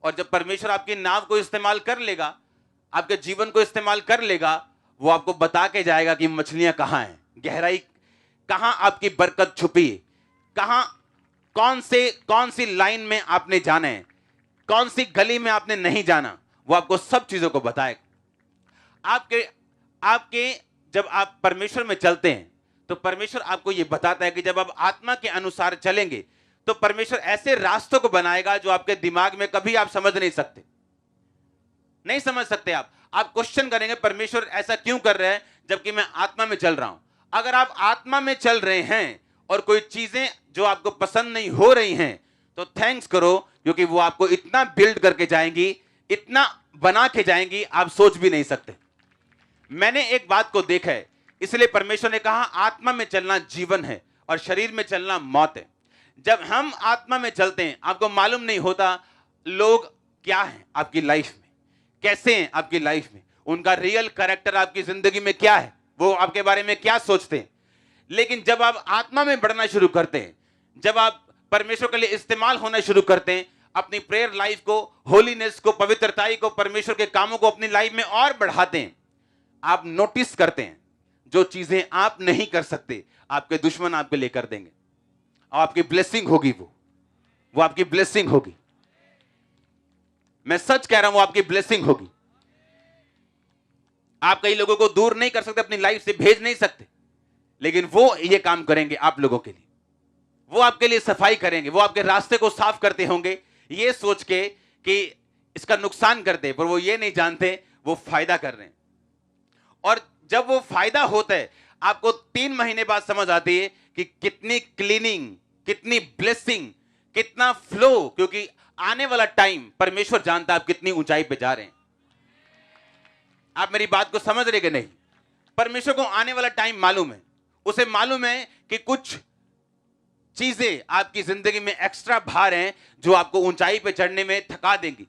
और जब परमेश्वर आपकी नाव को इस्तेमाल कर लेगा, आपके जीवन को इस्तेमाल कर लेगा, वो आपको बता के जाएगा कि मछलियां कहां हैं, गहराई कहां आपकी बरकत छुपी है, कहां कौन सी लाइन में आपने जाना है, कौन सी गली में आपने नहीं जाना, वो आपको सब चीजों को बताएगा। आपके जब आप परमेश्वर में चलते हैं तो परमेश्वर आपको यह बताता है कि जब आप आत्मा के अनुसार चलेंगे तो परमेश्वर ऐसे रास्तों को बनाएगा जो आपके दिमाग में कभी आप समझ नहीं सकते, नहीं समझ सकते। आप क्वेश्चन करेंगे परमेश्वर ऐसा क्यों कर रहे हैं जबकि मैं आत्मा में चल रहा हूं। अगर आप आत्मा में चल रहे हैं और कोई चीजें जो आपको पसंद नहीं हो रही हैं तो थैंक्स करो, क्योंकि वो आपको इतना बिल्ड करके जाएंगी, इतना बना के जाएंगी, आप सोच भी नहीं सकते। मैंने एक बात को देखा है, इसलिए परमेश्वर ने कहा आत्मा में चलना जीवन है और शरीर में चलना मौत है। जब हम आत्मा में चलते हैं, आपको मालूम नहीं होता लोग क्या हैं आपकी लाइफ में, कैसे हैं आपकी लाइफ में, उनका रियल कैरेक्टर आपकी जिंदगी में क्या है, वो आपके बारे में क्या सोचते हैं। लेकिन जब आप आत्मा में बढ़ना शुरू करते हैं, जब आप परमेश्वर के लिए इस्तेमाल होना शुरू करते हैं, अपनी प्रेयर लाइफ को, होलीनेस को, पवित्रताई को, परमेश्वर के कामों को अपनी लाइफ में और बढ़ाते हैं, आप नोटिस करते हैं जो चीजें आप नहीं कर सकते आपके दुश्मन आपके लिए कर देंगे और आपकी ब्लेसिंग होगी, वो आपकी ब्लेसिंग होगी। मैं सच कह रहा हूं, वो आपकी ब्लेसिंग होगी। आप कई लोगों को दूर नहीं कर सकते, अपनी लाइफ से भेज नहीं सकते, लेकिन वो ये काम करेंगे आप लोगों के लिए, वो आपके लिए सफाई करेंगे, वो आपके रास्ते को साफ करते होंगे ये सोच के कि इसका नुकसान करते, पर वो ये नहीं जानते वो फायदा कर रहे हैं। और जब वो फायदा होता है, आपको 3 महीने बाद समझ आती है कि कितनी क्लीनिंग, कितनी ब्लेसिंग, कितना फ्लो, क्योंकि आने वाला टाइम परमेश्वर जानता है आप कितनी ऊंचाई पे जा रहे हैं। आप मेरी बात को समझ रहे कि नहीं? परमेश्वर को आने वाला टाइम मालूम है, उसे मालूम है कि कुछ चीजें आपकी जिंदगी में एक्स्ट्रा भार हैं जो आपको ऊंचाई पे चढ़ने में थका देंगी,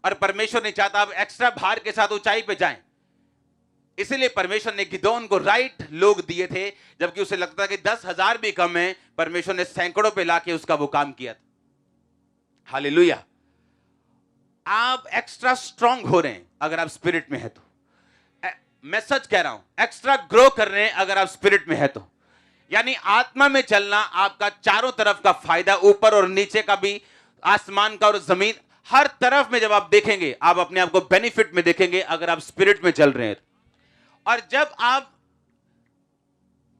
और परमेश्वर नहीं चाहता आप एक्स्ट्रा भार के साथ ऊंचाई पे जाएं। इसलिए परमेश्वर ने गिदोन को राइट लोग दिए थे, जबकि उसे लगता था कि 10,000 भी कम है, परमेश्वर ने सैकड़ों पे लाके उसका वो काम किया था। हालेलुया। आप एक्स्ट्रा स्ट्रांग हो रहे हैं अगर आप स्पिरिट में है तो, मैं सच कह रहा हूं, एक्स्ट्रा ग्रो कर रहे हैं अगर आप स्पिरिट में है तो। यानी आत्मा में चलना आपका चारों तरफ का फायदा, ऊपर और नीचे का भी, आसमान का और जमीन, हर तरफ में जब आप देखेंगे आप अपने आप को बेनिफिट में देखेंगे अगर आप स्पिरिट में चल रहे हैं। और जब आप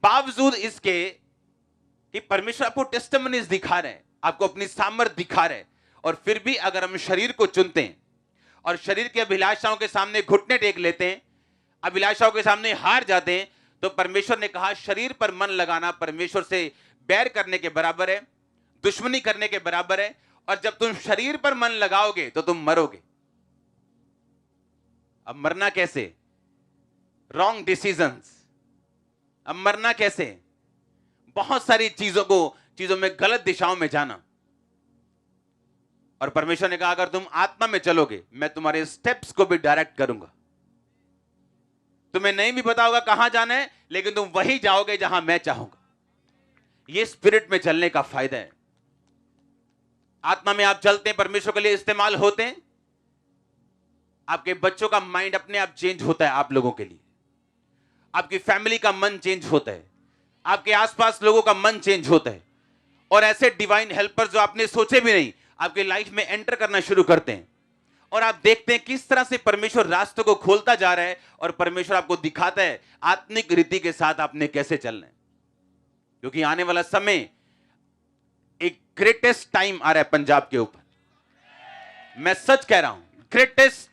बावजूद इसके कि परमेश्वर आपको टेस्टिमनीज दिखा रहे हैं, आपको अपनी सामर्थ दिखा रहे हैं, और फिर भी अगर हम शरीर को चुनते हैं और शरीर की अभिलाषाओं के सामने घुटने टेक लेते हैं, अभिलाषाओं के सामने हार जाते हैं, तो परमेश्वर ने कहा शरीर पर मन लगाना परमेश्वर से बैर करने के बराबर है, दुश्मनी करने के बराबर है। और जब तुम शरीर पर मन लगाओगे तो तुम मरोगे। अब मरना कैसे? Wrong decisions. अब मरना कैसे? बहुत सारी चीजों में गलत दिशाओं में जाना। और परमेश्वर ने कहा अगर तुम आत्मा में चलोगे, मैं तुम्हारे स्टेप्स को भी डायरेक्ट करूंगा। तुम्हें नहीं भी पता होगा कहां जाना है, लेकिन तुम वही जाओगे जहां मैं चाहूंगा। यह स्पिरिट में चलने का फायदा है। आत्मा में आप चलते हैं, परमेश्वर के लिए इस्तेमाल होते हैं, आपके बच्चों का माइंड अपने आप चेंज होता है आप लोगों के लिए, आपकी फैमिली का मन चेंज होता है, आपके आसपास लोगों का मन चेंज होता है, और ऐसे डिवाइन हेल्पर जो आपने सोचे भी नहीं आपकी लाइफ में एंटर करना शुरू करते हैं। और आप देखते हैं किस तरह से परमेश्वर रास्तों को खोलता जा रहा है, और परमेश्वर आपको दिखाता है आत्मिक रीति के साथ आपने कैसे चलना है। क्योंकि आने वाला समय, एक ग्रेटेस्ट टाइम आ रहा है पंजाब के ऊपर। मैं सच कह रहा हूं, ग्रेटेस्ट।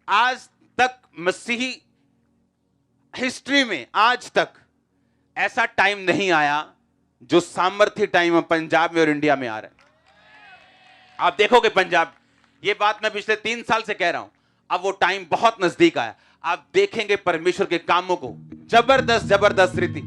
आज तक मसीही हिस्ट्री में आज तक ऐसा टाइम नहीं आया जो सामर्थ्य टाइम पंजाब में और इंडिया में आ रहा है। आप देखोगे पंजाब, ये बात मैं पिछले 3 साल से कह रहा हूं, अब वो टाइम बहुत नजदीक आया। आप देखेंगे परमेश्वर के कामों को, जबरदस्त जबरदस्त रीति।